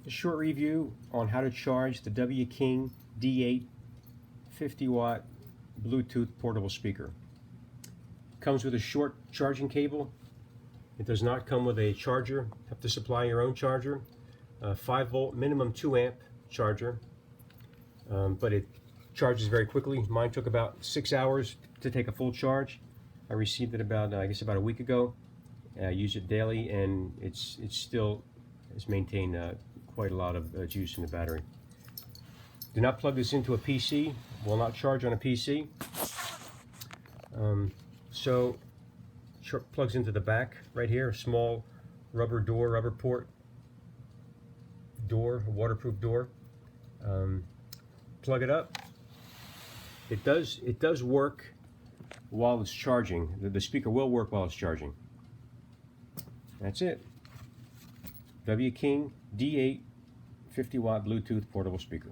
A short review on how to charge the W King D8 50-watt Bluetooth portable speaker. Comes with a short charging cable. It does not come with a charger. Have to supply your own charger. 5-volt, minimum 2-amp charger, but it charges very quickly. Mine took about 6 hours to take a full charge. I received it about, I guess, about a week ago. I use it daily, and it's still has maintained quite a lot of juice in the battery. Do not plug this into a PC. Will not charge on a PC. Plugs into the back right here. A small rubber door, rubber port door, a waterproof door. Plug it up. It does work while it's charging. The speaker will work while it's charging. That's it. W King D8 50-watt Bluetooth portable speaker.